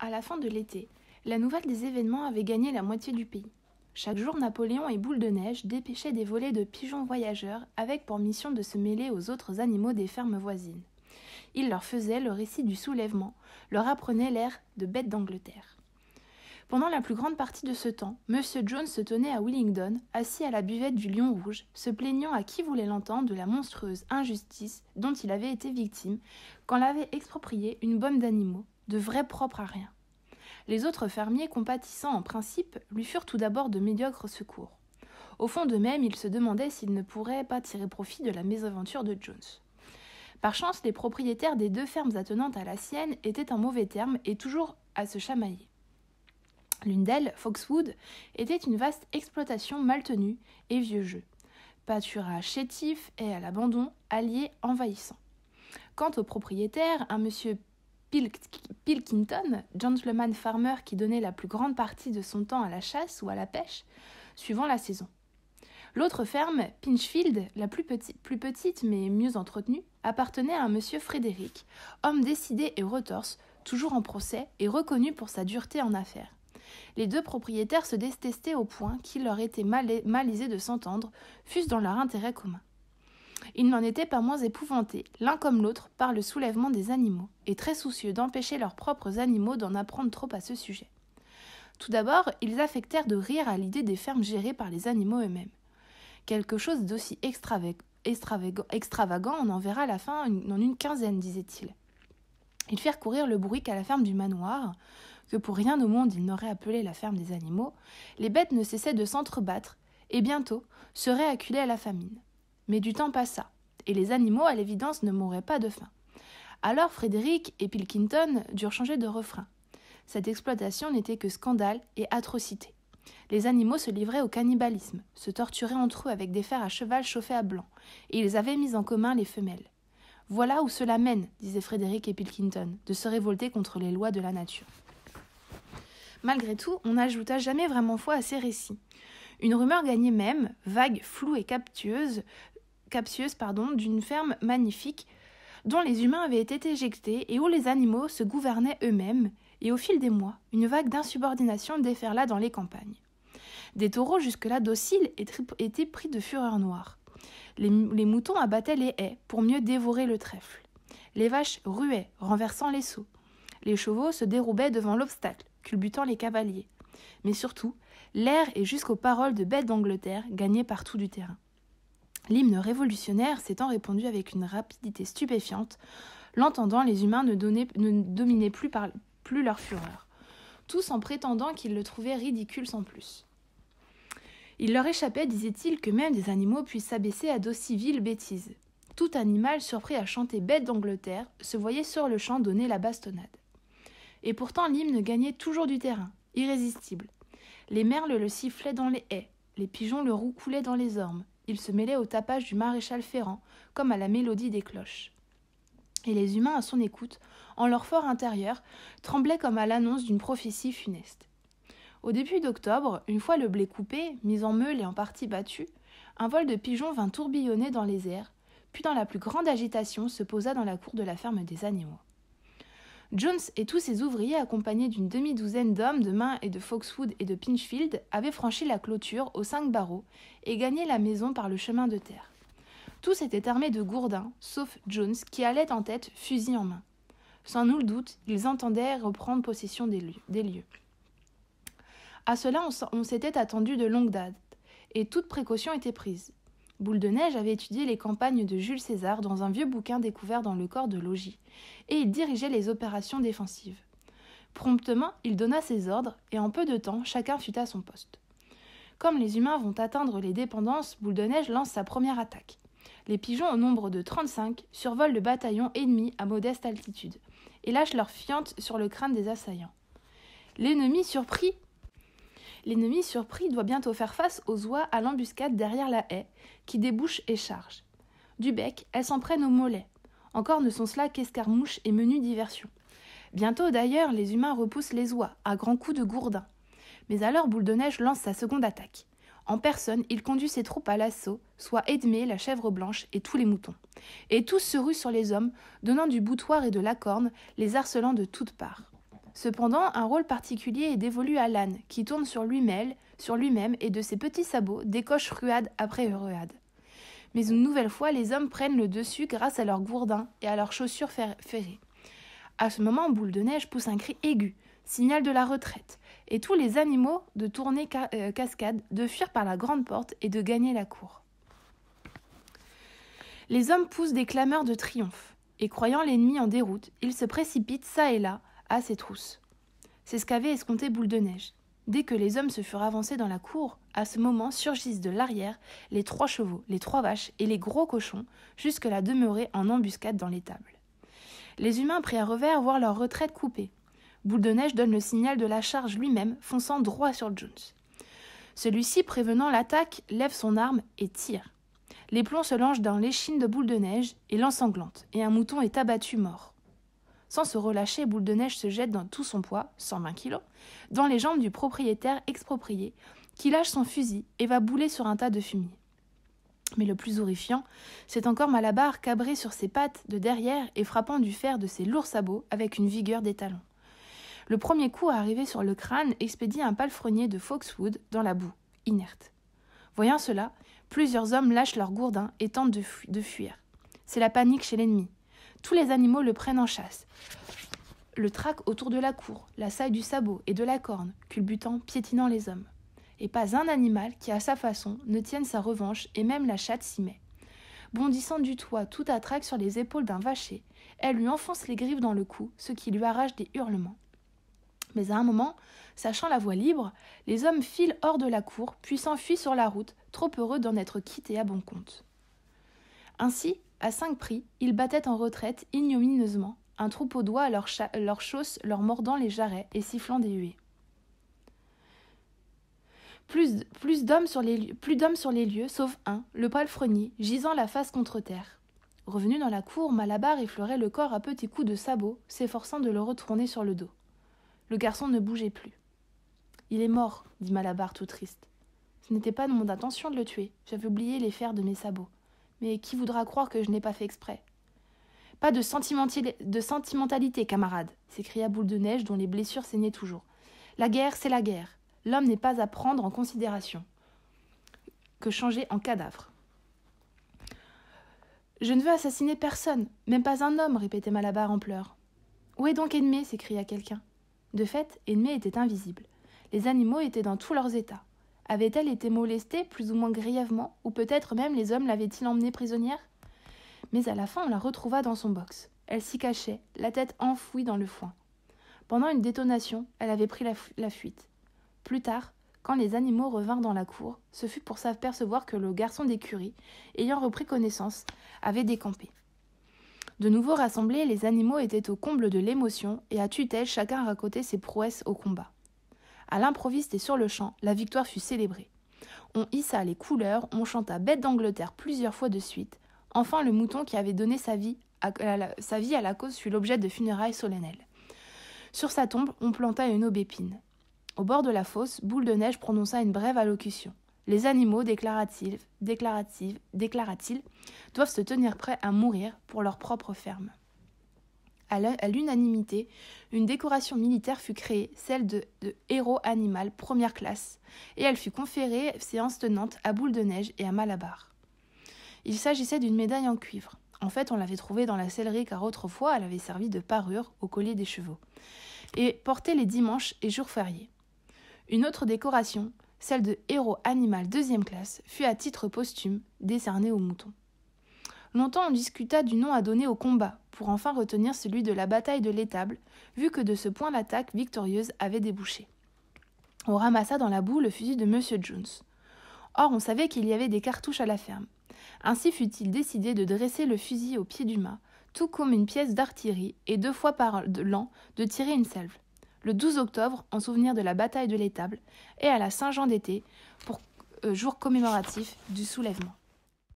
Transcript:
À la fin de l'été, la nouvelle des événements avait gagné la moitié du pays. Chaque jour, Napoléon et Boule de Neige dépêchaient des volées de pigeons voyageurs avec pour mission de se mêler aux autres animaux des fermes voisines. Ils leur faisaient le récit du soulèvement, leur apprenaient l'air de bêtes d'Angleterre. Pendant la plus grande partie de ce temps, M. Jones se tenait à Willingdon, assis à la buvette du Lion Rouge, se plaignant à qui voulait l'entendre de la monstrueuse injustice dont il avait été victime quand l'avait exproprié une bonne d'animaux, de vrais propres à rien. Les autres fermiers, compatissant en principe, lui furent tout d'abord de médiocres secours. Au fond d'eux-mêmes, ils se demandaient s'ils ne pourraient pas tirer profit de la mésaventure de Jones. Par chance, les propriétaires des 2 fermes attenantes à la sienne étaient en mauvais termes et toujours à se chamailler. L'une d'elles, Foxwood, était une vaste exploitation mal tenue et vieux jeu. Pâturage chétif et à l'abandon, alliés envahissants. Quant au propriétaire, un monsieur Pilkington, gentleman farmer qui donnait la plus grande partie de son temps à la chasse ou à la pêche, suivant la saison. L'autre ferme, Pinchfield, la plus petite mais mieux entretenue, appartenait à un monsieur Frédéric, homme décidé et retorse, toujours en procès et reconnu pour sa dureté en affaires. Les 2 propriétaires se détestaient au point qu'il leur était malaisé de s'entendre, fût-ce dans leur intérêt commun. Ils n'en étaient pas moins épouvantés, l'un comme l'autre, par le soulèvement des animaux, et très soucieux d'empêcher leurs propres animaux d'en apprendre trop à ce sujet. Tout d'abord, ils affectèrent de rire à l'idée des fermes gérées par les animaux eux-mêmes. Quelque chose d'aussi extravagant, on en verra à la fin en une quinzaine, disait-il. Ils firent courir le bruit qu'à la ferme du manoir, que pour rien au monde ils n'auraient appelé la ferme des animaux, les bêtes ne cessaient de s'entrebattre, et bientôt seraient acculées à la famine. Mais du temps passa, et les animaux, à l'évidence, ne mourraient pas de faim. Alors Frédéric et Pilkington durent changer de refrain. Cette exploitation n'était que scandale et atrocité. Les animaux se livraient au cannibalisme, se torturaient entre eux avec des fers à cheval chauffés à blanc, et ils avaient mis en commun les femelles. Voilà où cela mène, disaient Frédéric et Pilkington, de se révolter contre les lois de la nature. Malgré tout, on n'ajouta jamais vraiment foi à ces récits. Une rumeur gagnait même, vague, floue et captieuse, d'une ferme magnifique dont les humains avaient été éjectés et où les animaux se gouvernaient eux-mêmes, et au fil des mois, une vague d'insubordination déferla dans les campagnes. Des taureaux jusque-là dociles étaient pris de fureur noire. Les moutons abattaient les haies pour mieux dévorer le trèfle. Les vaches ruaient, renversant les seaux. Les chevaux se déroubaient devant l'obstacle, culbutant les cavaliers. Mais surtout, l'air et jusqu'aux paroles de bêtes d'Angleterre gagnaient partout du terrain. L'hymne révolutionnaire s'étant répandu avec une rapidité stupéfiante, l'entendant, les humains ne dominaient plus leur fureur, tous en prétendant qu'ils le trouvaient ridicule sans plus. Il leur échappait, disait-il, que même des animaux puissent s'abaisser à d'aussi viles bêtises. Tout animal surpris à chanter bête d'Angleterre se voyait sur le champ donner la bastonnade. Et pourtant l'hymne gagnait toujours du terrain, irrésistible. Les merles le sifflaient dans les haies, les pigeons le roucoulaient dans les ormes, il se mêlait au tapage du maréchal Ferrand, comme à la mélodie des cloches. Et les humains, à son écoute, en leur fort intérieur, tremblaient comme à l'annonce d'une prophétie funeste. Au début d'octobre, une fois le blé coupé, mis en meule et en partie battu, un vol de pigeons vint tourbillonner dans les airs, puis dans la plus grande agitation se posa dans la cour de la ferme des animaux. Jones et tous ses ouvriers, accompagnés d'une demi-douzaine d'hommes de Main et de Foxwood et de Pinchfield, avaient franchi la clôture aux 5 barreaux et gagné la maison par le chemin de terre. Tous étaient armés de gourdins, sauf Jones, qui allait en tête, fusil en main. Sans nul doute, ils entendaient reprendre possession des lieux. À cela, on s'était attendu de longue date, et toute précaution était prise. Boule de Neige avait étudié les campagnes de Jules César dans un vieux bouquin découvert dans le corps de logis, et il dirigeait les opérations défensives. Promptement, il donna ses ordres, et en peu de temps, chacun fut à son poste. Comme les humains vont atteindre les dépendances, Boule de Neige lance sa première attaque. Les pigeons, au nombre de 35, survolent le bataillon ennemi à modeste altitude, et lâchent leurs fientes sur le crâne des assaillants. L'ennemi surpris doit bientôt faire face aux oies à l'embuscade derrière la haie, qui débouche et charge. Du bec, elles s'en prennent aux mollets. Encore ne sont cela qu'escarmouches et menues diversions. Bientôt d'ailleurs, les humains repoussent les oies, à grands coups de gourdin. Mais alors Boule de Neige lance sa seconde attaque. En personne, il conduit ses troupes à l'assaut, soit Edmé, la chèvre blanche, et tous les moutons. Et tous se ruent sur les hommes, donnant du boutoir et de la corne, les harcelant de toutes parts. Cependant, un rôle particulier est dévolu à l'âne, qui tourne sur lui-même et de ses petits sabots décoche ruade après ruade. Mais une nouvelle fois, les hommes prennent le dessus grâce à leurs gourdins et à leurs chaussures ferrées. À ce moment, Boule de Neige pousse un cri aigu, signal de la retraite, et tous les animaux de tourner cascade, de fuir par la grande porte et de gagner la cour. Les hommes poussent des clameurs de triomphe, et croyant l'ennemi en déroute, ils se précipitent çà et là à ses trousses. C'est ce qu'avait escompté Boule de Neige. Dès que les hommes se furent avancés dans la cour, à ce moment surgissent de l'arrière les 3 chevaux, les 3 vaches et les gros cochons, jusque-là demeurés en embuscade dans l'étable. Les humains pris à revers voient leur retraite coupée. Boule de Neige donne le signal de la charge lui-même, fonçant droit sur Jones. Celui-ci, prévenant l'attaque, lève son arme et tire. Les plombs se lancent dans l'échine de Boule de Neige et l'ensanglantent, et un mouton est abattu mort. Sans se relâcher, Boule de Neige se jette dans tout son poids, 120 kilos, dans les jambes du propriétaire exproprié, qui lâche son fusil et va bouler sur un tas de fumier. Mais le plus horrifiant, c'est encore Malabar cabré sur ses pattes de derrière et frappant du fer de ses lourds sabots avec une vigueur des talons. Le premier coup arrivé sur le crâne expédie un palefrenier de Foxwood dans la boue, inerte. Voyant cela, plusieurs hommes lâchent leurs gourdins et tentent de fuir. C'est la panique chez l'ennemi. Tous les animaux le prennent en chasse. Le traquent autour de la cour, la saille du sabot et de la corne, culbutant, piétinant les hommes. Et pas un animal qui, à sa façon, ne tienne sa revanche, et même la chatte s'y met. Bondissant du toit tout à traque sur les épaules d'un vacher, elle lui enfonce les griffes dans le cou, ce qui lui arrache des hurlements. Mais à un moment, sachant la voie libre, les hommes filent hors de la cour, puis s'enfuient sur la route, trop heureux d'en être quittés à bon compte. Ainsi, à 5 pris, ils battaient en retraite ignominieusement, un troupeau d'oies à leurs chausses, leur mordant les jarrets et sifflant des huées. Plus d'hommes sur les lieux, sauf un, le palefrenier, gisant la face contre terre. Revenu dans la cour, Malabar effleurait le corps à petits coups de sabot, s'efforçant de le retourner sur le dos. Le garçon ne bougeait plus. « Il est mort, » dit Malabar tout triste. « Ce n'était pas de mon intention de le tuer, j'avais oublié les fers de mes sabots. Mais qui voudra croire que je n'ai pas fait exprès ?»« Pas de sentimentalité, camarade !» s'écria Boule de Neige dont les blessures saignaient toujours. « La guerre, c'est la guerre. L'homme n'est pas à prendre en considération que changer en cadavre. »« Je ne veux assassiner personne, même pas un homme, » répétait Malabar en pleurs. « Où est donc Edmé ?» s'écria quelqu'un. De fait, Edmé était invisible. Les animaux étaient dans tous leurs états. Avait-elle été molestée, plus ou moins grièvement, ou peut-être même les hommes l'avaient-ils emmenée prisonnière ? Mais à la fin, on la retrouva dans son box. Elle s'y cachait, la tête enfouie dans le foin. Pendant une détonation, elle avait pris la fuite. Plus tard, quand les animaux revinrent dans la cour, ce fut pour s'apercevoir que le garçon d'écurie, ayant repris connaissance, avait décampé. De nouveau rassemblés, les animaux étaient au comble de l'émotion, et à tue-tête, chacun racontait ses prouesses au combat. À l'improviste et sur le champ, la victoire fut célébrée. On hissa les couleurs, on chanta Bête d'Angleterre plusieurs fois de suite. Enfin, le mouton qui avait donné sa vie à la cause fut l'objet de funérailles solennelles. Sur sa tombe, on planta une aubépine. Au bord de la fosse, Boule de Neige prononça une brève allocution. Les animaux, déclara-t-il, doivent se tenir prêts à mourir pour leur propre ferme. À l'unanimité, une décoration militaire fut créée, celle de héros animal première classe, et elle fut conférée, séance tenante, à Boule de Neige et à Malabar. Il s'agissait d'une médaille en cuivre. En fait, on l'avait trouvée dans la sellerie car autrefois, elle avait servi de parure au collier des chevaux, et portée les dimanches et jours fériés. Une autre décoration, celle de héros animal deuxième classe, fut à titre posthume décernée aux moutons. Longtemps on discuta du nom à donner au combat, pour enfin retenir celui de la bataille de l'étable, vu que de ce point l'attaque victorieuse avait débouché. On ramassa dans la boue le fusil de M. Jones. Or on savait qu'il y avait des cartouches à la ferme. Ainsi fut-il décidé de dresser le fusil au pied du mât, tout comme une pièce d'artillerie, et 2 fois par l'an de tirer une salve. Le 12 octobre, en souvenir de la bataille de l'étable, et à la Saint-Jean d'été, pour jour commémoratif du soulèvement.